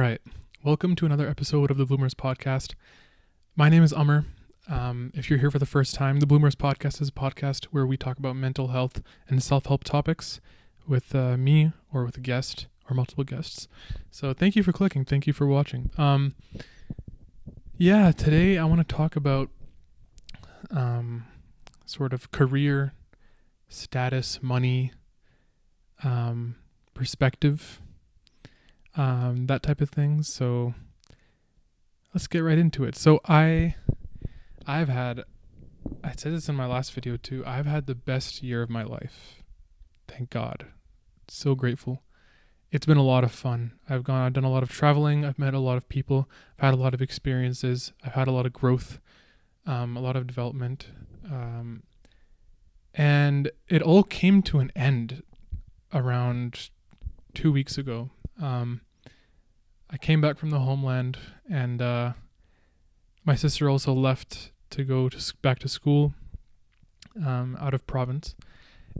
right. Welcome to another episode of the Bloomers Podcast. My name is Umar. If you're here for the first time, the Bloomers Podcast is a podcast where we talk about mental health and self-help topics with me or with a guest or multiple guests. So thank you for clicking. Thank you for watching. Today I want to talk about sort of career, status, money, perspective, that type of thing. So let's get right into it. So I said this in my last video too, I've had the best year of my life. Thank God. So grateful. It's been a lot of fun. I've done a lot of traveling. I've met a lot of people. I've had a lot of experiences. I've had a lot of growth, a lot of development. And it all came to an end around 2 weeks ago. I came back from the homeland, and my sister also left to go back to school out of province.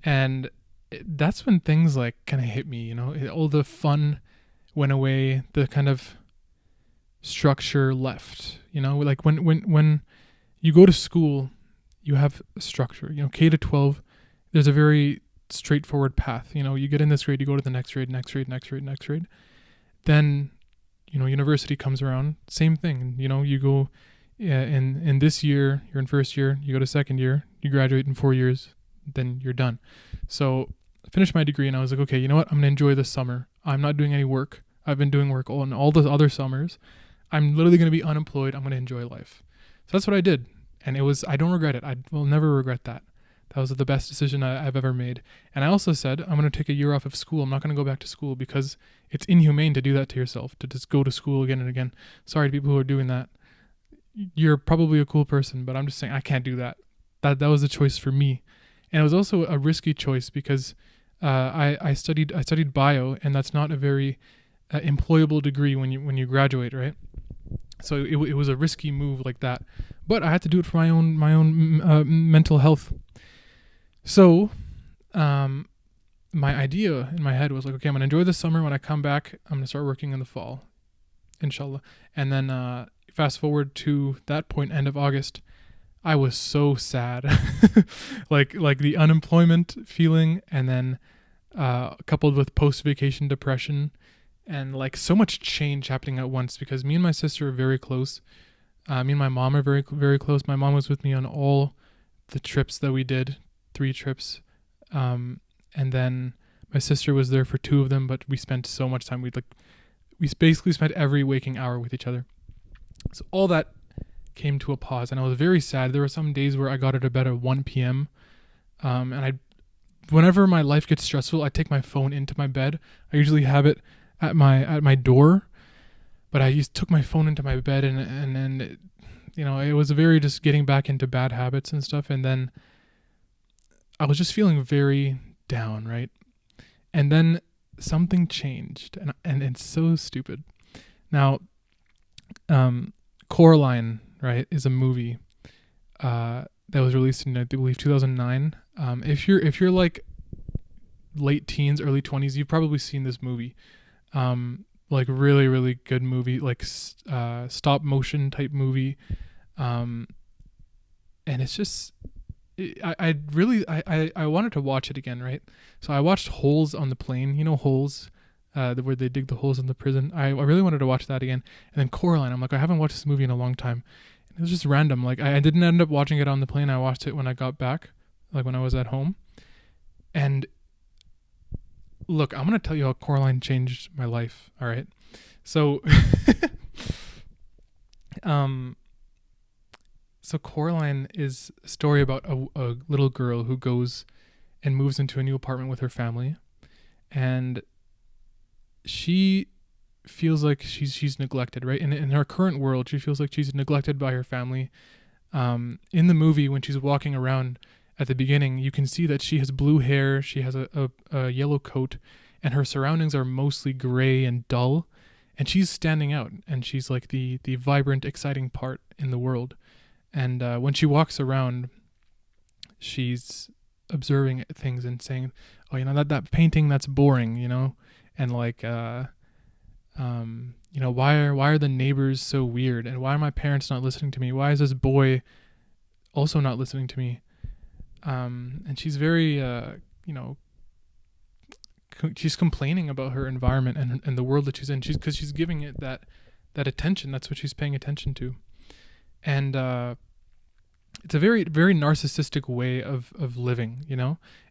And that's when things like kind of hit me, all the fun went away, the kind of structure left, like when you go to school, you have a structure, K to 12, there's a very straightforward path. You get in this grade, you go to the next grade. Then, university comes around, same thing. You go in this year, you're in first year, you go to second year, you graduate in 4 years, then you're done. So I finished my degree and I was like, okay, you know what? I'm going to enjoy this summer. I'm not doing any work. I've been doing work all the other summers. I'm literally going to be unemployed. I'm going to enjoy life. So that's what I did. And I don't regret it. I will never regret that. That was the best decision I've ever made. And I also said, I'm going to take a year off of school. I'm not going to go back to school because it's inhumane to do that to yourself, to just go to school again and again. Sorry to people who are doing that. You're probably a cool person, but I'm just saying I can't do that. That was a choice for me. And it was also a risky choice because I studied bio, and that's not a very employable degree when you graduate, right? So it was a risky move like that. But I had to do it for my own mental health. So, my idea in my head was like, okay, I'm going to enjoy the summer. When I come back, I'm going to start working in the fall, inshallah. And then, fast forward to that point, end of August, I was so sad, like the unemployment feeling. And then, coupled with post-vacation depression and like so much change happening at once, because me and my sister are very close. Me and my mom are very, very close. My mom was with me on all the trips that we did. 3 trips, and then my sister was there for 2 of them, but we spent so much time. We basically spent every waking hour with each other. So all that came to a pause, and I was very sad. There were some days where I got out of bed at 1 p.m. And whenever my life gets stressful, I take my phone into my bed. I usually have it at my door, but I took my phone into my bed, and it was very just getting back into bad habits and stuff, and then I was just feeling very down, right? And then something changed, and it's so stupid. Now, Coraline, right, is a movie that was released in, I believe, 2009. If you're like late teens, early 20s, you've probably seen this movie. Like really, really good movie, like stop motion type movie. And it's just, I wanted to watch it again, right? So I watched Holes on the Plane, Holes, where they dig the holes in the prison. I really wanted to watch that again. And then Coraline, I'm like, I haven't watched this movie in a long time. And it was just random. Like I didn't end up watching it on the plane. I watched it when I got back, like when I was at home. And look, I'm going to tell you how Coraline changed my life. All right. So, So Coraline is a story about a little girl who goes and moves into a new apartment with her family, and she feels like she's neglected, right? In her current world, she feels like she's neglected by her family. In the movie, when she's walking around at the beginning, you can see that she has blue hair, she has a yellow coat, and her surroundings are mostly gray and dull, and she's standing out, and she's like the vibrant, exciting part in the world. And when she walks around, she's observing things and saying, oh, that painting, that's boring, and like, why are the neighbors so weird, and why are my parents not listening to me? Why is this boy also not listening to me? And she's very, she's complaining about her environment and the world that she's in. Because she's giving it that attention. That's what she's paying attention to. And it's a very, very narcissistic way of living,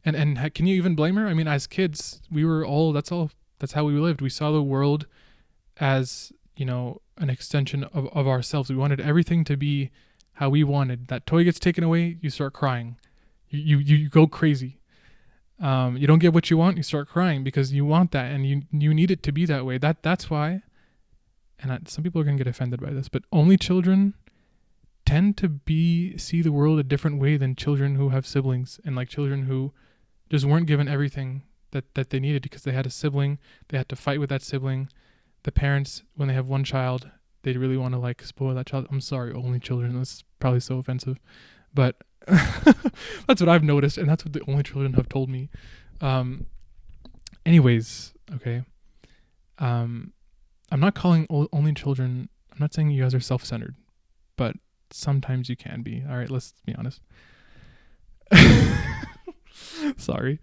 and can you even blame her? I mean, as kids, we were all, that's how we lived. We saw the world as, an extension of ourselves. We wanted everything to be how we wanted. That toy gets taken away, you start crying. You go crazy. You don't get what you want, you start crying because you want that, and you need it to be that way. That's why, and some people are going to get offended by this, but only children tend to see the world a different way than children who have siblings, and like children who just weren't given everything that they needed because they had a sibling. They had to fight with that sibling. The parents, when they have one child, they really want to like spoil that child. I'm sorry, only children. That's probably so offensive, but that's what I've noticed, and that's what the only children have told me. Anyways, okay. I'm not calling only children. I'm not saying you guys are self-centered, but sometimes you can be. All right, let's be honest. Sorry.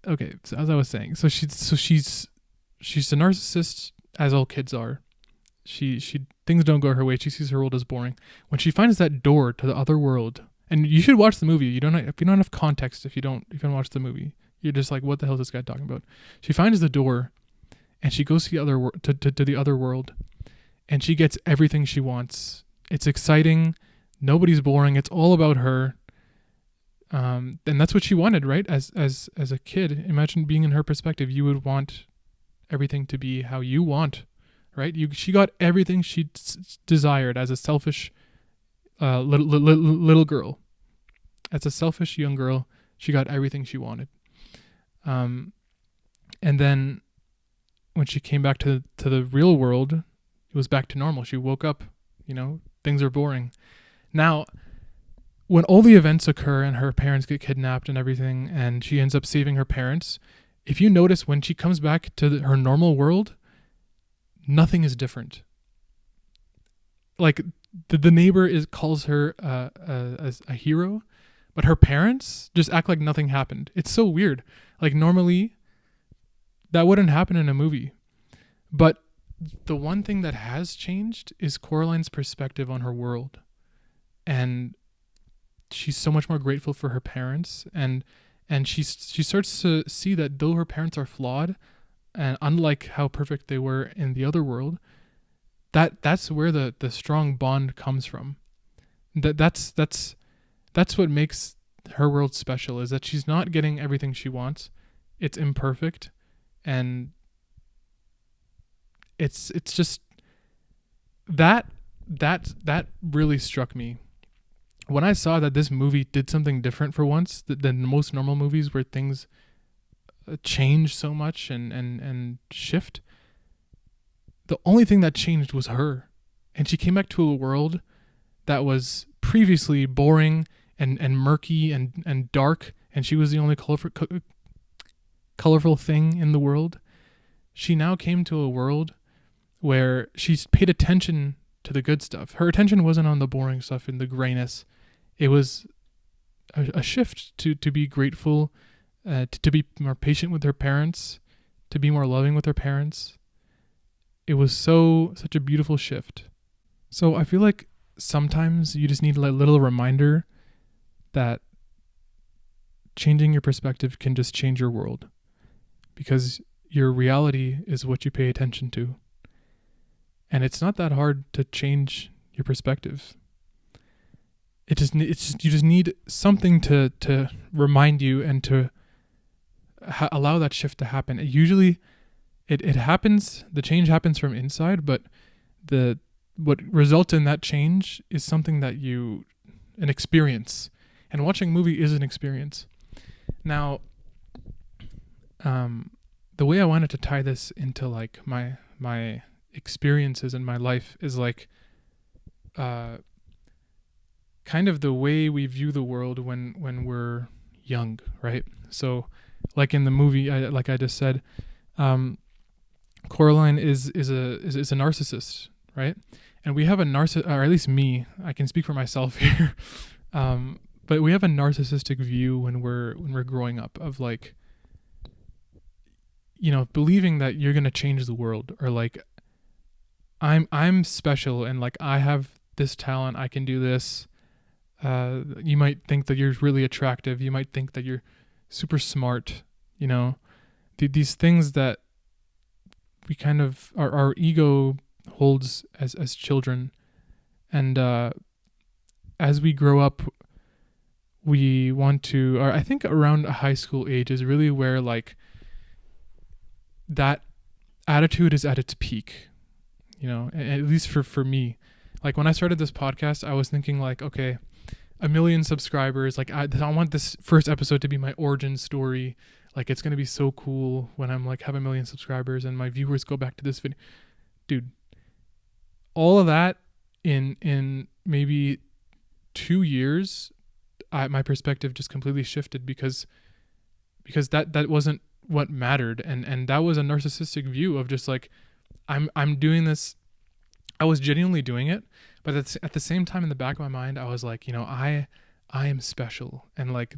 Okay, so as I was saying, she's a narcissist, as all kids are. She things don't go her way. She sees her world as boring. When she finds that door to the other world, and you should watch the movie. If you don't have context, if you can watch the movie, you're just like, what the hell is this guy talking about? She finds the door, and she goes to the other world, and she gets everything she wants. It's exciting. Nobody's boring. It's all about her. And that's what she wanted, right? As a kid, imagine being in her perspective. You would want everything to be how you want, right? She got everything she desired as a selfish little girl. As a selfish young girl, she got everything she wanted. And then when she came back to the real world, it was back to normal. She woke up, things are boring. Now, when all the events occur and her parents get kidnapped and everything, and she ends up saving her parents, if you notice, when she comes back to her normal world, nothing is different. Like the neighbor calls her as a hero, but her parents just act like nothing happened. It's so weird. Like normally, that wouldn't happen in a movie. But the one thing that has changed is Coraline's perspective on her world, and she's so much more grateful for her parents, and she starts to see that though her parents are flawed, and unlike how perfect they were in the other world, that's where the strong bond comes from. That's what makes her world special, is that she's not getting everything she wants. It's imperfect, and it's just that really struck me when I saw that this movie did something different for once than most normal movies where things change so much and shift. The only thing that changed was her. And she came back to a world that was previously boring and murky and dark, and she was the only colorful thing in the world. She now came to a world where she's paid attention to the good stuff. Her attention wasn't on the boring stuff and the grayness. It was a shift to be grateful, to be more patient with her parents, to be more loving with her parents. It was such a beautiful shift. So I feel like sometimes you just need a little reminder that changing your perspective can just change your world, because your reality is what you pay attention to. And it's not that hard to change your perspective. You just need something to remind you and to allow that shift to happen. It happens. The change happens from inside, but what results in that change is something that an experience. And watching a movie is an experience. Now, the way I wanted to tie this into like my experiences in my life is like kind of the way we view the world when we're young, right? So like in the movie, like I just said, Coraline is a narcissist, right? And we have a narcissist, or at least me. I can speak for myself here. But we have a narcissistic view when we're growing up of like, believing that you're gonna change the world, or like I'm special and like I have this talent, I can do this. You might think that you're really attractive. You might think that you're super smart. These things that we kind of our ego holds as children, and as we grow up, we want to, or I think around a high school age is really where like that attitude is at its peak, at least for me. Like when I started this podcast, I was thinking like, okay, 1 million subscribers. Like I want this first episode to be my origin story. Like it's going to be so cool when I'm like have 1 million subscribers and my viewers go back to this video. Dude, all of that in maybe 2 years, my perspective just completely shifted because that wasn't what mattered, and that was a narcissistic view of just like I'm doing this. I was genuinely doing it, but at the same time in the back of my mind I was like, I am special, and like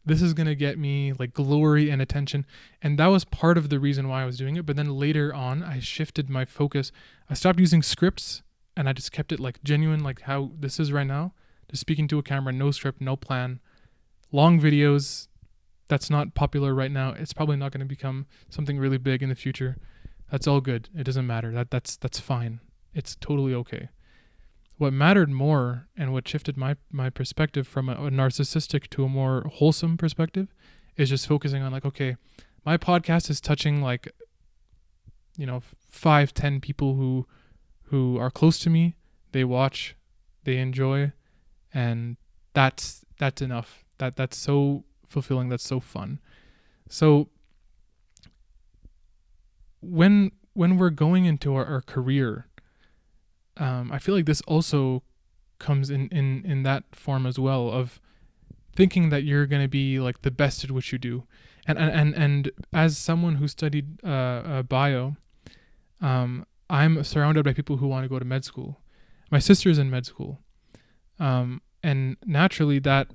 this is gonna get me like glory and attention, and that was part of the reason why I was doing it. But then later on I shifted my focus. I stopped using scripts and I just kept it like genuine, like how this is right now, just speaking to a camera, no script, no plan, long videos. That's not popular right now. It's probably not going to become something really big in the future. That's all good. It doesn't matter. That's fine. It's totally okay. What mattered more and what shifted my perspective from a narcissistic to a more wholesome perspective is just focusing on like, okay, my podcast is touching like, 5-10 people who are close to me. They watch, they enjoy, and that's enough. That's so fulfilling. That's so fun. So when we're going into our career, I feel like this also comes in that form as well, of thinking that you're going to be like the best at what you do. And as someone who studied bio, I'm surrounded by people who want to go to med school. My sister's in med school. And naturally that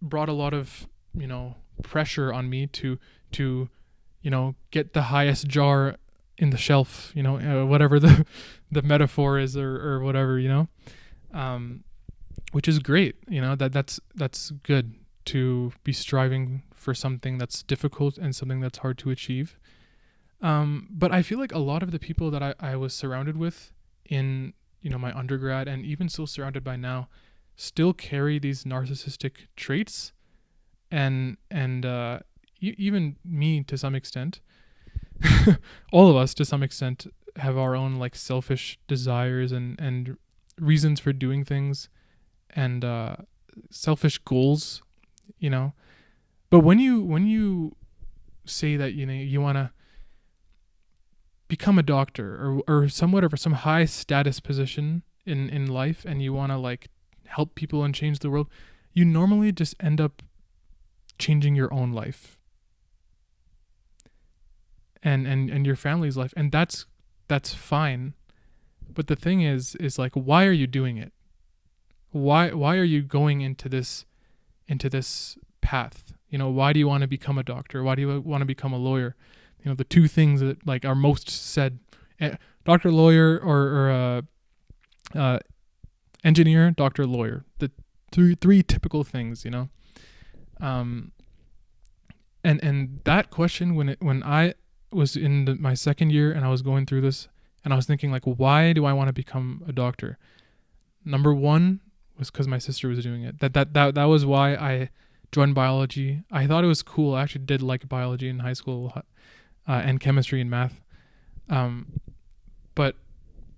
brought a lot of, pressure on me to get the highest jar in the shelf, whatever the metaphor is, or whatever, which is great. That's good to be striving for something that's difficult and something that's hard to achieve. But I feel like a lot of the people that I was surrounded with in, my undergrad, and even still surrounded by now, still carry these narcissistic traits, and even me to some extent. All of us to some extent have our own like selfish desires and reasons for doing things, and selfish goals, but when you say that you want to become a doctor or somewhat of some high status position in life, and you want to like help people and change the world, you normally just end up changing your own life and your family's life, and that's fine. But the thing is like, why are you doing it? Why are you going into this path? Why do you want to become a doctor? Why do you want to become a lawyer? The two things that like are most said, doctor, lawyer, or engineer, doctor, lawyer, the three typical things, and that question, when I was in my second year and I was going through this, and I was thinking like, why do I want to become a doctor? Number one was because my sister was doing it. That was why I joined biology. I thought it was cool. I actually did like biology in high school, and chemistry and math. But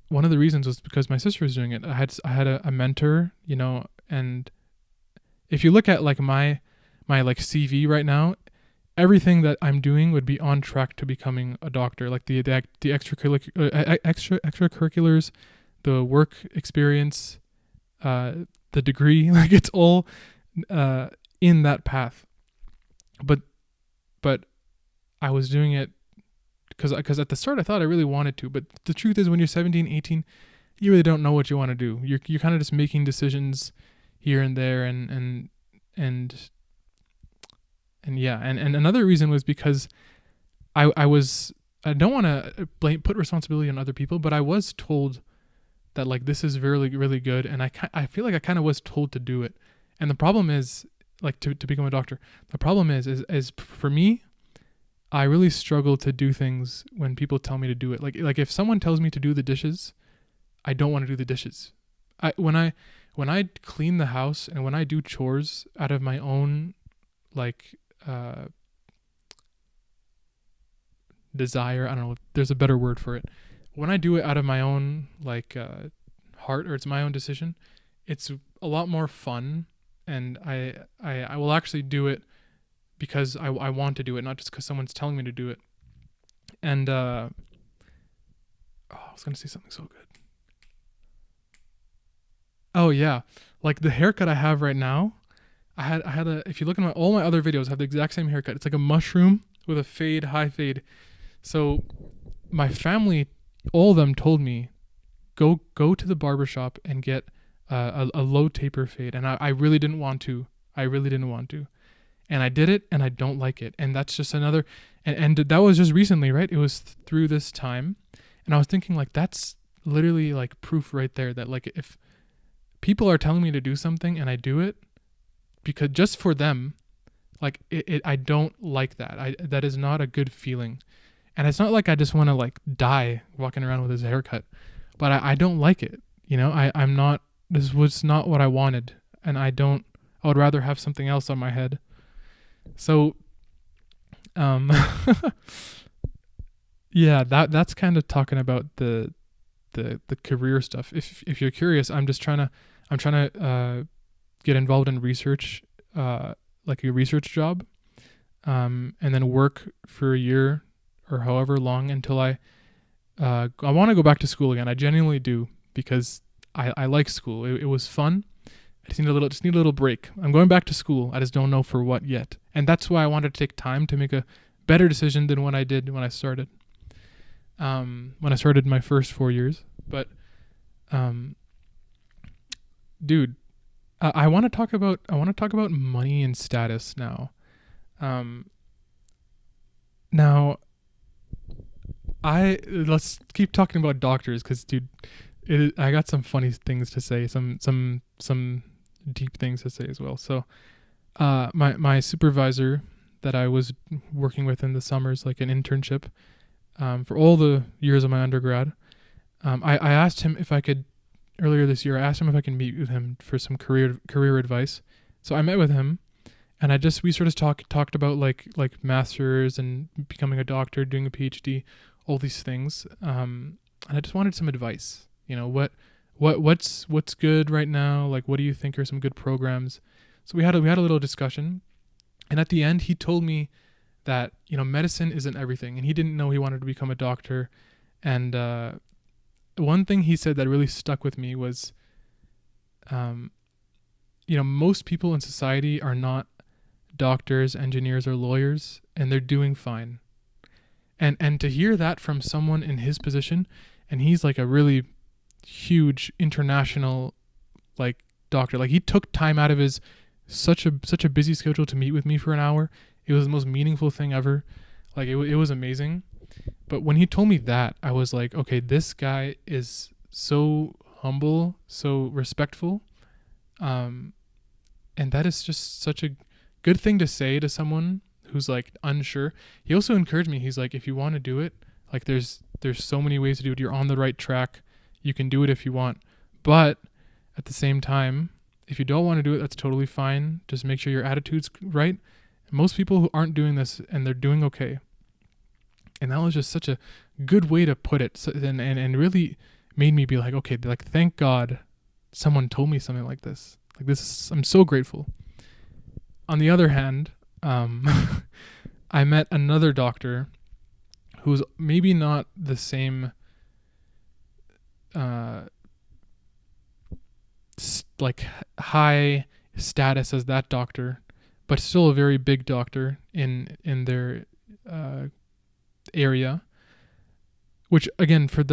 one of the reasons was because my sister was doing it. I had a mentor, and if you look at like my like CV right now, everything that I'm doing would be on track to becoming a doctor. Like the extracurriculars, the work experience, the degree, like it's all in that path. But I was doing it because at the start I thought I really wanted to, but the truth is when you're 17, 18, you really don't know what you want to do. You're kind of just making decisions here and there, and yeah, and another reason was because I don't want to put responsibility on other people, but I was told that like this is really really good, and I feel like I kind of was told to do it. And the problem is like to become a doctor. The problem is for me, I really struggle to do things when people tell me to do it. Like if someone tells me to do the dishes, I don't want to do the dishes. When I clean the house and when I do chores out of my own like desire, I don't know if there's a better word for it. When I do it out of my own like heart, or it's my own decision, it's a lot more fun, and I will actually do it because I want to do it, not just because someone's telling me to do it. And I was gonna say something so good. Oh yeah, like the haircut I have right now, I had a. If you look at all my other videos, I have the exact same haircut. It's like a mushroom with a fade, high fade. So my family, all of them told me, go to the barbershop and get a low taper fade, and I really didn't want to. And I did it, and I don't like it. And that's just another, and that was just recently, right? It was through this time, and I was thinking like that's literally like proof right there that like if people are telling me to do something and I do it because just for them, like I don't like that. That is not a good feeling. And it's not like I just want to like die walking around with this haircut, but I don't like it. You know, I'm not, this was not what I wanted, and I would rather have something else on my head. So, yeah, that's kind of talking about the career stuff. If you're curious, I'm trying to get involved in research, like a research job, and then work for a year or however long until I want to go back to school again. I genuinely do, because I like school. It was fun. I just need a little break. I'm going back to school. I just don't know for what yet. And that's why I wanted to take time to make a better decision than what I did when I started. When I started my first 4 years. But dude, I want to talk about money and status now. Now let's keep talking about doctors, because dude, I got some funny things to say, some deep things to say as well. So my supervisor that I was working with in the summers, like an internship, for all the years of my undergrad, I asked him if I could, earlier this year, I asked him if I can meet with him for some career advice. So I met with him, and we sort of talked about like masters and becoming a doctor, doing a PhD, all these things. And I just wanted some advice. You know, what's good right now? Like, what do you think are some good programs? So we had a little discussion, and at the end he told me that, you know, medicine isn't everything, and he didn't know he wanted to become a doctor. And one thing he said that really stuck with me was, you know, most people in society are not doctors, engineers, or lawyers, and they're doing fine. And to hear that from someone in his position, and he's like a really huge international like doctor, like he took time out of his such a busy schedule to meet with me for an hour. It was the most meaningful thing ever. Like it was amazing. But when he told me that, I was like, okay, this guy is so humble, so respectful, and that is just such a good thing to say to someone who's like unsure. He also encouraged me. He's like, if you want to do it, like there's so many ways to do it. You're on the right track. You can do it if you want. But at the same time, if you don't want to do it, that's totally fine. Just make sure your attitude's right. Most people who aren't doing this, and they're doing okay. And that was just such a good way to put it. So, and really made me be like, okay, like, thank God someone told me something like this. Like I'm so grateful. On the other hand, I met another doctor who's maybe not the same, like high status as that doctor, but still a very big doctor in their area. which again, for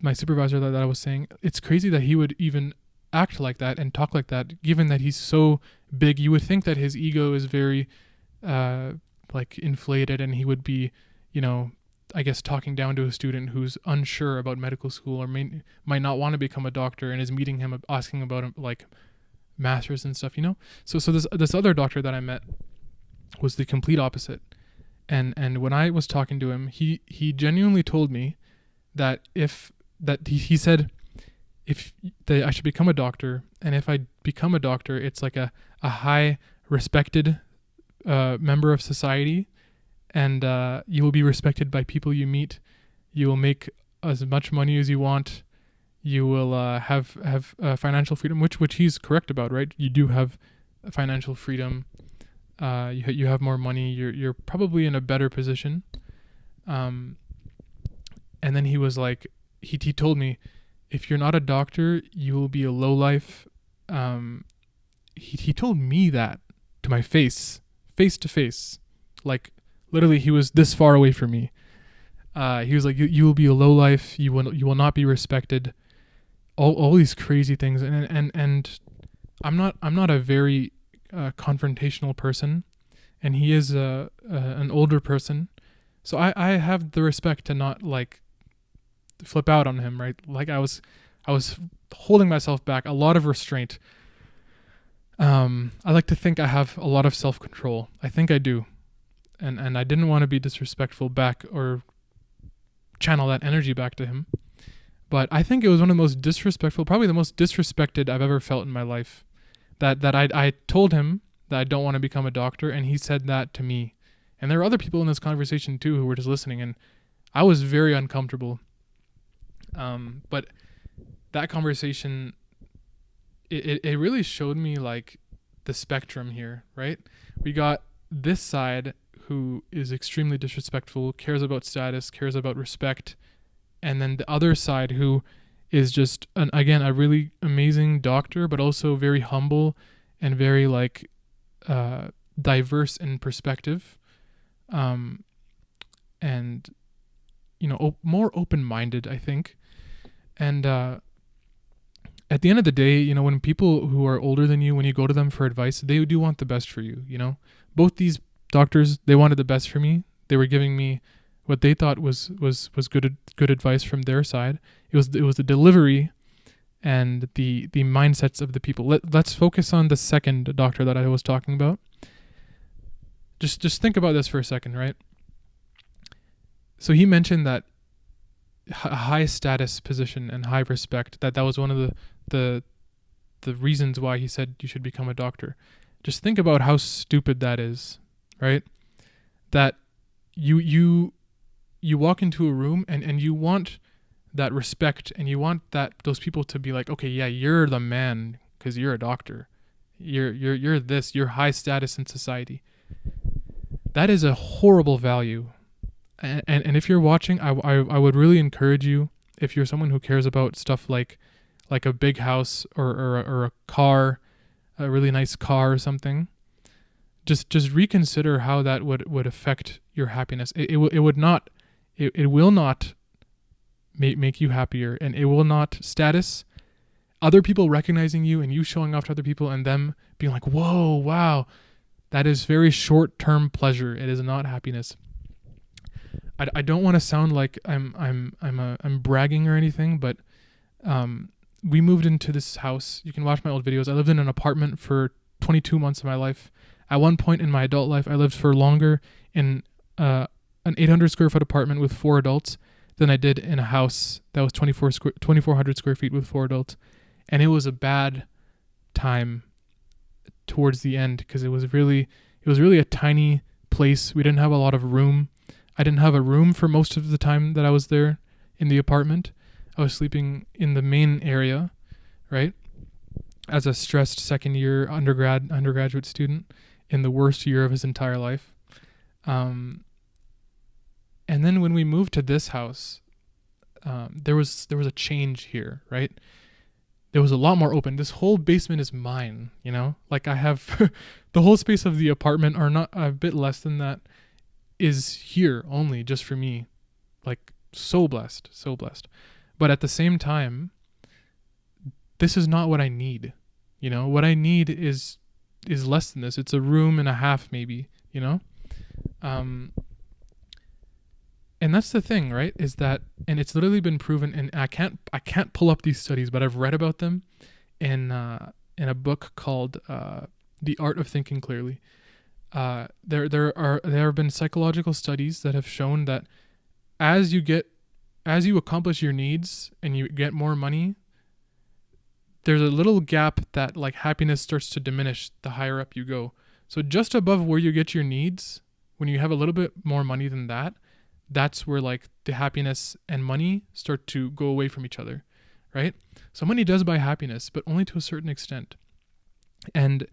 my supervisor that I was saying, it's crazy that he would even act like that and talk like that, given that he's so big. You would think that his ego is very like inflated, and he would be, I guess, talking down to a student who's unsure about medical school or might not want to become a doctor, and is meeting him asking about like masters and stuff. So this other doctor that I met was the complete opposite. And when I was talking to him, he genuinely told me that he said that I should become a doctor, and if I become a doctor, it's like a high respected member of society, and you will be respected by people you meet. You will make as much money as you want. You will have financial freedom, which he's correct about, right? You do have financial freedom. You have more money. You're probably in a better position. And then he was like, he told me, if you're not a doctor, you will be a lowlife. He told me that to my face to face. Like, literally, he was this far away from me. He was like, you will be a lowlife. You will not be respected. All these crazy things. And I'm not a very confrontational person, and he is an older person. So I have the respect to not like flip out on him, right? Like I was holding myself back, a lot of restraint. I like to think I have a lot of self-control. I think I do. And I didn't want to be disrespectful back or channel that energy back to him. But I think it was one of the most disrespectful, probably the most disrespected I've ever felt in my life. That I told him that I don't want to become a doctor, and he said that to me. And there were other people in this conversation too who were just listening, and I was very uncomfortable. But that conversation, it really showed me like the spectrum here, right? We got this side who is extremely disrespectful, cares about status, cares about respect, and then the other side who is just a really amazing doctor, but also very humble and very like diverse in perspective, and more open-minded, I think. And at the end of the day, when people who are older than you, when you go to them for advice, they do want the best for you. Both these doctors, they wanted the best for me. They were giving me what they thought was good advice from their side. It was the delivery and the mindsets of the people. Let's focus on the second doctor that I was talking about. Just think about this for a second, right? So he mentioned that a high status position and high respect, that was one of the reasons why he said you should become a doctor. Just think about how stupid that is, right? That you walk into a room and you want that respect, and you want those people to be like, okay, yeah, you're the man because you're a doctor. You're high status in society. That is a horrible value. And if you're watching, I would really encourage you, if you're someone who cares about stuff like a big house or a car, a really nice car or something, just reconsider how that would affect your happiness. It will not make you happier, and it will not status, other people recognizing you and you showing off to other people and them being like, whoa, wow, that is very short-term pleasure. It is not happiness. I don't want to sound like I'm bragging or anything, but we moved into this house. You can watch my old videos. I lived in an apartment for 22 months of my life. At one point in my adult life, I lived for longer in an 800 square foot apartment with 4 adults than I did in a house that was 2,400 square feet with 4 adults. And it was a bad time towards the end because it was really a tiny place. We didn't have a lot of room. I didn't have a room for most of the time that I was there in the apartment. I was sleeping in the main area, right? As a stressed second year undergraduate student in the worst year of his entire life. And then when we moved to this house, there was a change here, right? There was a lot more open. This whole basement is mine, Like I have the whole space of the apartment, or not, a bit less than that, is here only just for me. Like So blessed, so blessed. But at the same time, this is not what I need. What I need is less than this. It's a room and a half, maybe. Um, and that's the thing, right? Is that, and it's literally been proven. And I can't pull up these studies, but I've read about them in a book called The Art of Thinking Clearly. There have been psychological studies that have shown that as you accomplish your needs and you get more money, there's a little gap that like happiness starts to diminish the higher up you go. So just above where you get your needs, when you have a little bit more money than that, that's where like the happiness and money start to go away from each other, right? So money does buy happiness, but only to a certain extent. And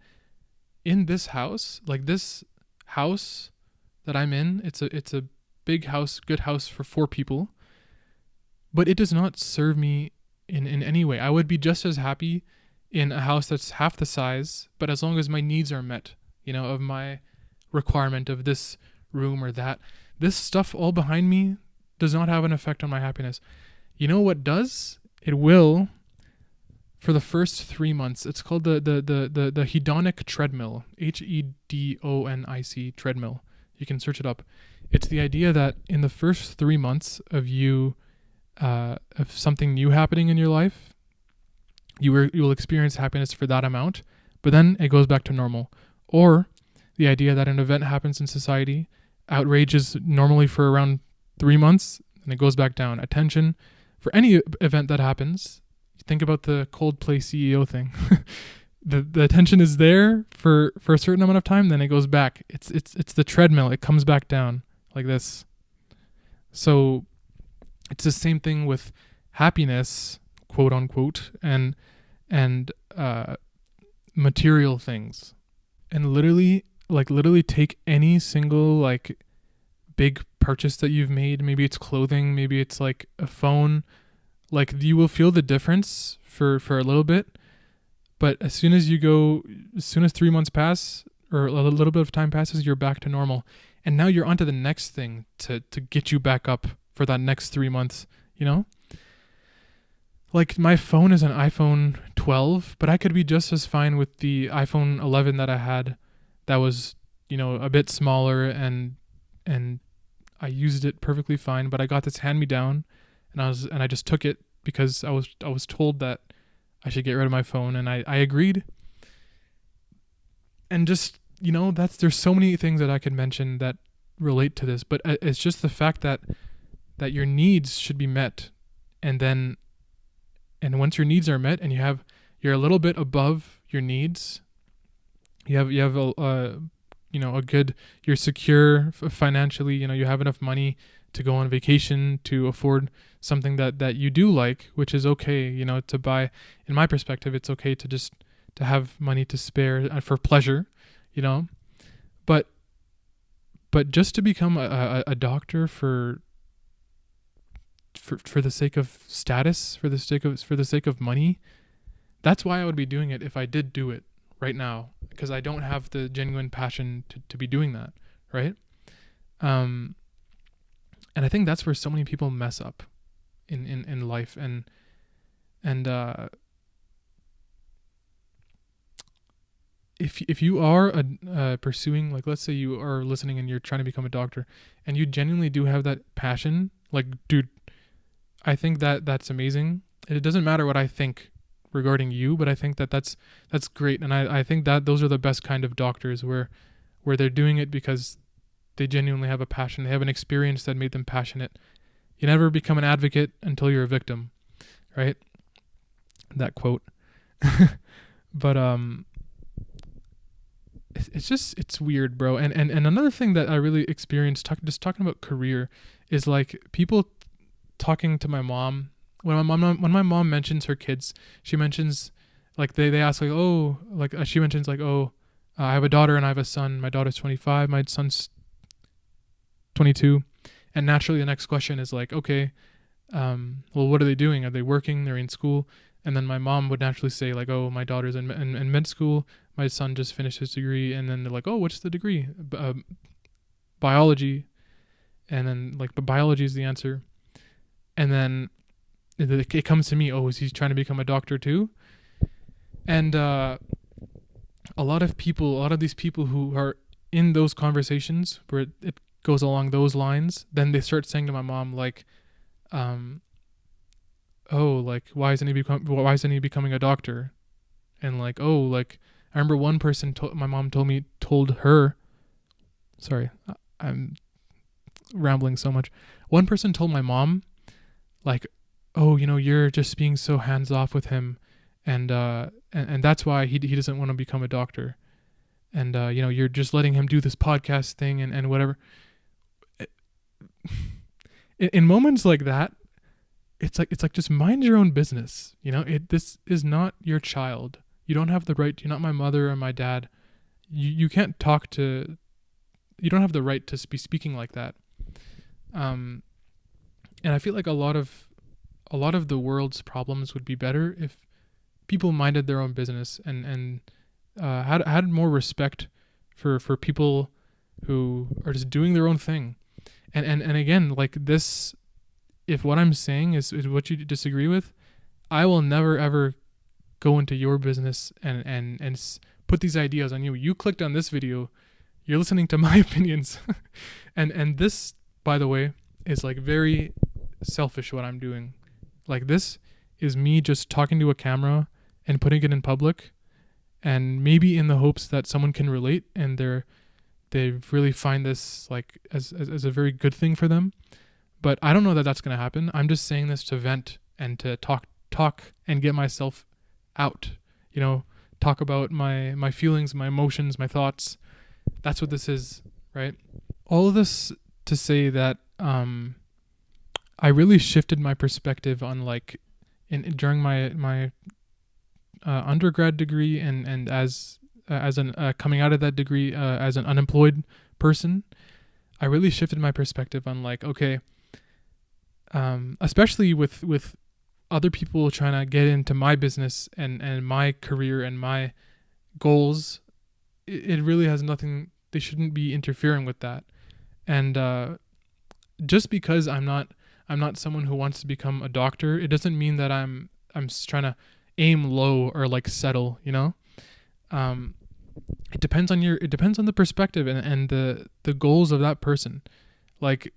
in this house, like this house that I'm in, it's a big house, good house for 4 people, but it does not serve me in any way. I would be just as happy in a house that's half the size, but as long as my needs are met, of my requirement of this room or that. This stuff all behind me does not have an effect on my happiness. You know what does? It will for the first 3 months. It's called the hedonic treadmill, HEDONIC treadmill. You can search it up. It's the idea that in the first 3 months of you, of something new happening in your life, you will experience happiness for that amount, but then it goes back to normal. Or the idea that an event happens in society, outrages normally for around 3 months, and it goes back down. Attention for any event that happens. Think about the Coldplay CEO thing. The attention is there for a certain amount of time, then it goes back. It's the treadmill. It comes back down like this. So it's the same thing with happiness, quote unquote, and material things. And literally take any single like big purchase that you've made. Maybe it's clothing, maybe it's like a phone. Like you will feel the difference for a little bit, but as soon as 3 months pass or a little bit of time passes, you're back to normal. And now you're onto the next thing to get you back up for that next 3 months, Like my phone is an iPhone 12, but I could be just as fine with the iPhone 11 that I had that was, a bit smaller and I used it perfectly fine, but I got this hand-me-down and I just took it because I was told that I should get rid of my phone, and I agreed. And just, there's so many things that I could mention that relate to this, but it's just the fact that your needs should be met, and once your needs are met and you're a little bit above your needs, you have you're secure financially, you have enough money to go on vacation, to afford something that you do like, which is okay, to buy. In my perspective, it's okay to have money to spare for pleasure, but just to become a doctor for the sake of status, for the sake of money, that's why I would be doing it if I did do it right now, because I don't have the genuine passion to be doing that, right? And I think that's where so many people mess up in life, and if you are pursuing, like, let's say you are listening and you're trying to become a doctor and you genuinely do have that passion, like, dude, I think that's amazing. It doesn't matter what I think regarding you, but I think that's great. And I think that those are the best kind of doctors, where they're doing it because they genuinely have a passion. They have an experience that made them passionate. You never become an advocate until you're a victim, right? That quote. But it's weird, bro. And another thing that I really experienced talking about career is like people talking to my mom. When my mom mentions her kids, she mentions, like, they ask, like, oh, like, she mentions, like, oh, I have a daughter and I have a son. My daughter's 25, my son's 22. And naturally the next question is like, okay, well, what are they doing? Are they working? They're in school? And then my mom would naturally say, like, oh, my daughter's in med school. My son just finished his degree. And then they're like, oh, what's the degree? Biology. And then, like, but biology is the answer. And then it comes to me, oh, is he trying to become a doctor too? And a lot of these people who are in those conversations where it goes along those lines, then they start saying to my mom, like, oh, like, why isn't he becoming a doctor? And like, oh, like, I remember one person my mom told her, sorry, I'm rambling so much. One person told my mom, like, oh, you're just being so hands off with him, and that's why he doesn't want to become a doctor, and you're just letting him do this podcast thing and whatever. In moments like that, it's like just mind your own business. This is not your child. You don't have the right. You're not my mother or my dad. You can't talk to. You don't have the right to be speaking like that. And I feel like a lot of the world's problems would be better if people minded their own business and had more respect for people who are just doing their own thing. And again, like this, if what I'm saying is what you disagree with, I will never ever go into your business and put these ideas on you. You clicked on this video, you're listening to my opinions, and this, by the way, is like very selfish what I'm doing. Like this is me just talking to a camera and putting it in public, and maybe in the hopes that someone can relate and they really find this like as a very good thing for them. But I don't know that that's going to happen. I'm just saying this to vent and to talk and get myself out, talk about my feelings, my emotions, my thoughts. That's what this is, right? All of this to say that I really shifted my perspective on like during my undergrad degree and as an coming out of that degree as an unemployed person. I really shifted my perspective on like, okay, especially with other people trying to get into my business and my career and my goals, it really has nothing. They shouldn't be interfering with that. And just because I'm not someone who wants to become a doctor, it doesn't mean that I'm trying to aim low or like settle. It depends on the perspective and the goals of that person. Like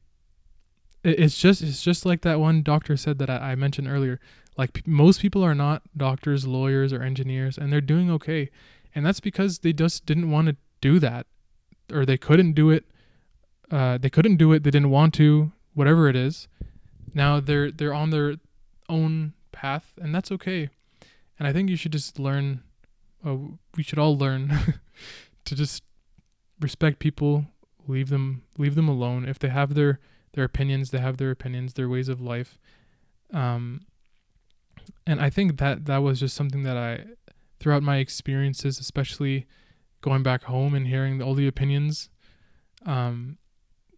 it's just like that one doctor said that I mentioned earlier. Like most people are not doctors, lawyers, or engineers, and they're doing okay. And that's because they just didn't want to do that, or they couldn't do it. They didn't want to, whatever it is. Now they're on their own path, and that's okay. And I think you should just learn. We should all learn to just respect people, leave them alone. If they have their opinions, they have their opinions, their ways of life. And I think that was just something that I, throughout my experiences, especially going back home and hearing all the opinions,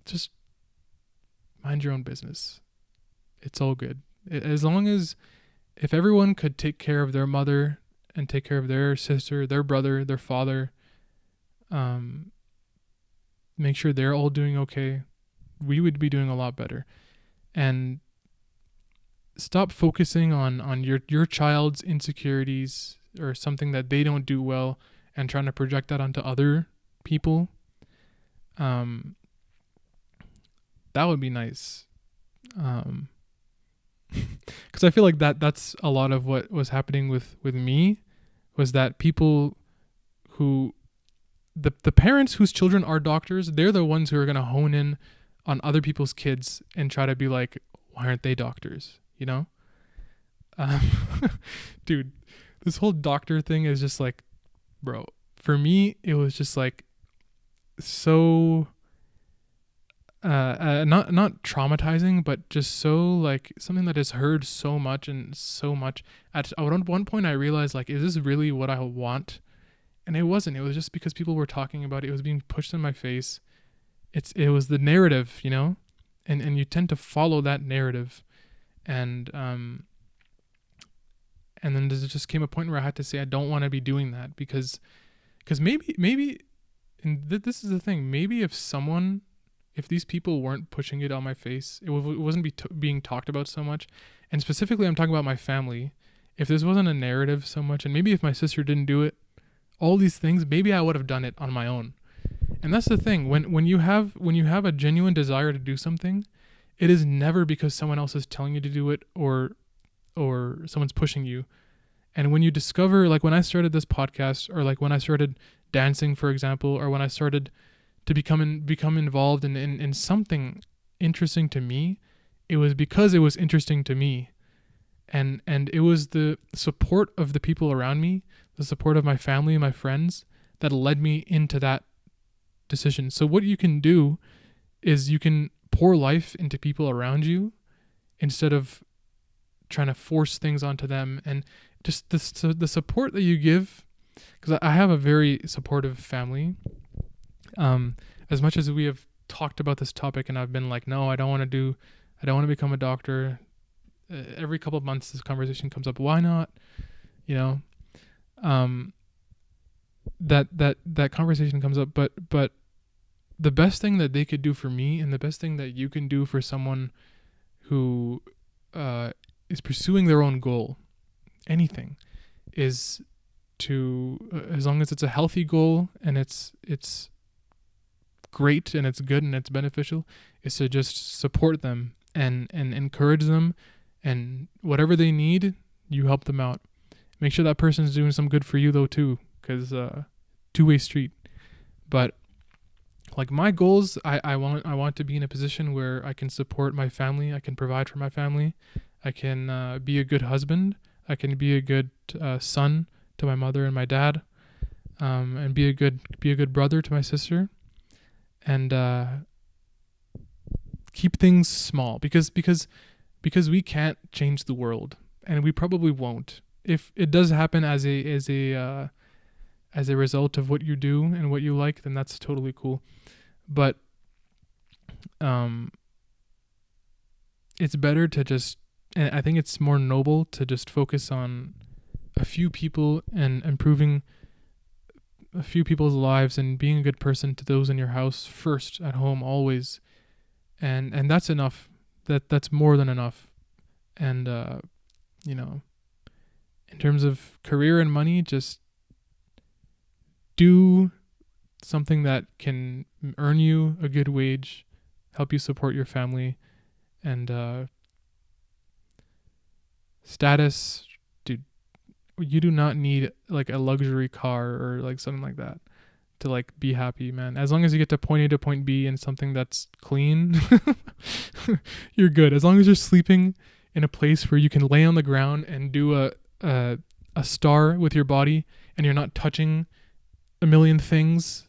just mind your own business. It's all good. As long as, if everyone could take care of their mother and take care of their sister, their brother, their father, make sure they're all doing okay, we would be doing a lot better. And stop focusing on your child's insecurities or something that they don't do well and trying to project that onto other people. That would be nice. Because I feel like that's a lot of what was happening with me, was that people who, the parents whose children are doctors, they're the ones who are going to hone in on other people's kids and try to be like, why aren't they doctors? Dude, this whole doctor thing is just like, bro, for me, it was just like so, not traumatizing, but just so like something that is heard so much and so much. At one point I realized, like, is this really what I want? And it wasn't. It was just because people were talking about it. It was being pushed in my face. It was the narrative, and you tend to follow that narrative. And then there just came a point where I had to say I don't want to be doing that because maybe, and this is the thing, maybe if someone if these people weren't pushing it on my face, it wasn't being talked about so much, and specifically I'm talking about my family, if this wasn't a narrative so much, and maybe if my sister didn't do it, all these things, maybe I would have done it on my own. And that's the thing, when you have a genuine desire to do something, it is never because someone else is telling you to do it, or someone's pushing you. And when you discover, like when I started this podcast, or like when I started dancing, for example, or when I started to become involved in something interesting to me, it was because it was interesting to me. And it was the support of the people around me, the support of my family and my friends, that led me into that decision. So what you can do is you can pour life into people around you instead of trying to force things onto them. And just the support that you give, because I have a very supportive family. As much as we have talked about this topic and I've been like, no, I don't want to become a doctor. Every couple of months this conversation comes up. Why not? That conversation comes up, but the best thing that they could do for me, and the best thing that you can do for someone who is pursuing their own goal, anything, is to, as long as it's a healthy goal and it's great and it's good and it's beneficial, is to just support them and encourage them, and whatever they need, you help them out. Make sure that person's doing some good for you though too, because two-way street. But like my goals, I want to be in a position where I can support my family, I can provide for my family, I can be a good husband, I can be a good son to my mother and my dad, and be a good brother to my sister, and keep things small, because we can't change the world, and we probably won't. If it does happen as a result of what you do and what you like, then that's totally cool. But it's better to just, and I think it's more noble to just focus on a few people and improving a few people's lives and being a good person to those in your house first, at home, always. And that's enough. That's more than enough. And in terms of career and money, just do something that can earn you a good wage, help you support your family, and status. Dude, you do not need like a luxury car or like something like that to like be happy, man. As long as you get to point A to point B in something that's clean, you're good. As long as you're sleeping in a place where you can lay on the ground and do a star with your body, and you're not touching a million things,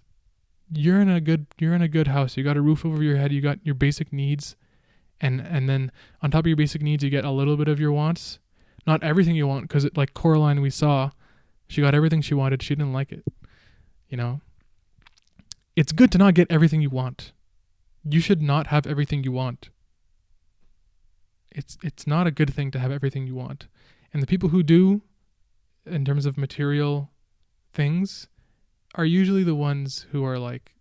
you're in a good house. You got a roof over your head, you got your basic needs, and then on top of your basic needs you get a little bit of your wants. Not everything you want, because like Coraline, we saw, she got everything she wanted, she didn't like it. It's good to not get everything you want. You should not have everything you want. It's not a good thing to have everything you want. And the people who do, in terms of material things, are usually the ones who are like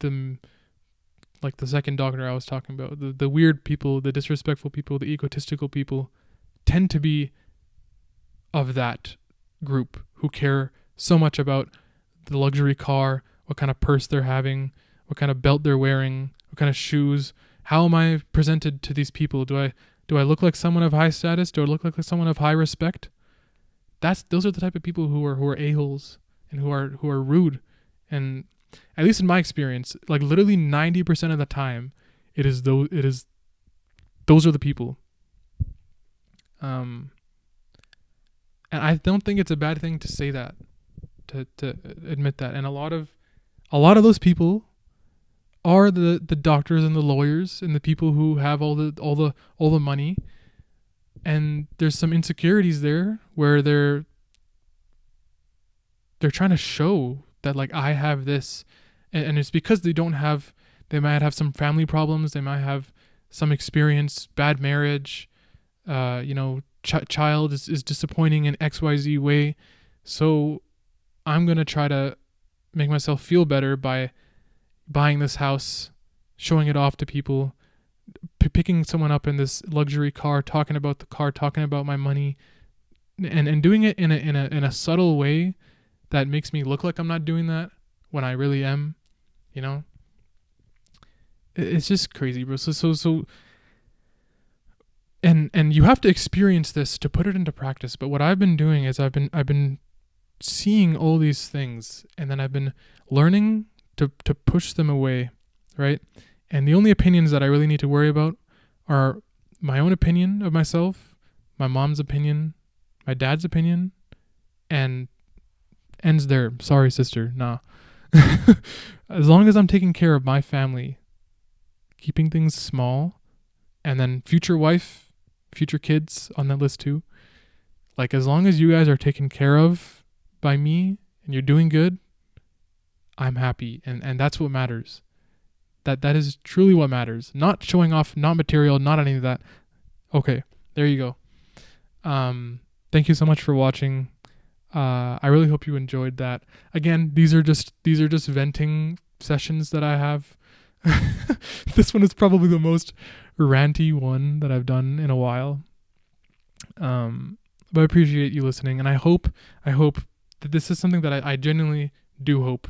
the second doctor I was talking about. The weird people, the disrespectful people, the egotistical people tend to be of that group, who care so much about the luxury car, what kind of purse they're having, what kind of belt they're wearing, what kind of shoes. How am I presented to these people? Do I look like someone of high status? Do I look like someone of high respect? Those are the type of people who are a-holes and who are rude. And at least in my experience, like literally 90% of the time, those are the people. And I don't think it's a bad thing to say that, to admit that. And a lot of those people are the doctors and the lawyers and the people who have all the money, and there's some insecurities there where they're trying to show that like I have this, and it's because they might have some family problems, they might have some experience, bad marriage, child is disappointing in XYZ way, so I'm gonna try to make myself feel better by buying this house, showing it off to people, picking someone up in this luxury car, talking about the car, talking about my money, and doing it in a subtle way that makes me look like I'm not doing that when I really am, you know? It's just crazy, bro. So and you have to experience this to put it into practice. But what I've been doing is I've been seeing all these things, and then I've been learning to push them away, right? And the only opinions that I really need to worry about are my own opinion of myself, my mom's opinion, my dad's opinion, and ends there. Sorry, sister. Nah. As long as I'm taking care of my family, keeping things small, and then future wife, future kids on that list too. Like, as long as you guys are taken care of by me and you're doing good, I'm happy. And that's what matters. That is truly what matters. Not showing off, not material, not any of that. Okay, there you go. Thank you so much for watching. I really hope you enjoyed that. Again, these are just venting sessions that I have. This one is probably the most ranty one that I've done in a while. But I appreciate you listening, and I hope that this is something that I genuinely do hope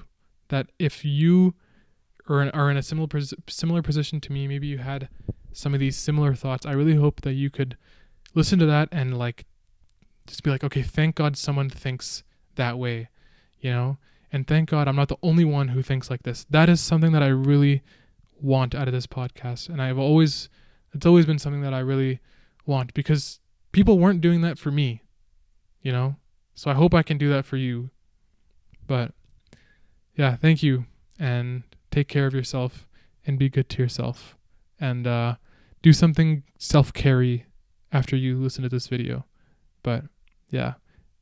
that if you are in a similar position to me, maybe you had some of these similar thoughts, I really hope that you could listen to that and like just be like, okay, thank God someone thinks that way, you know? And thank God I'm not the only one who thinks like this. That is something that I really want out of this podcast. And it's always been something that I really want, because people weren't doing that for me, you know? So I hope I can do that for you. But yeah, thank you, and take care of yourself and be good to yourself, and do something self-care after you listen to this video. But yeah.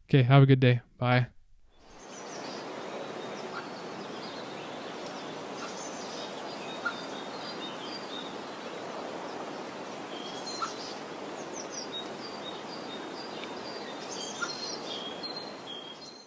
Okay, have a good day. Bye.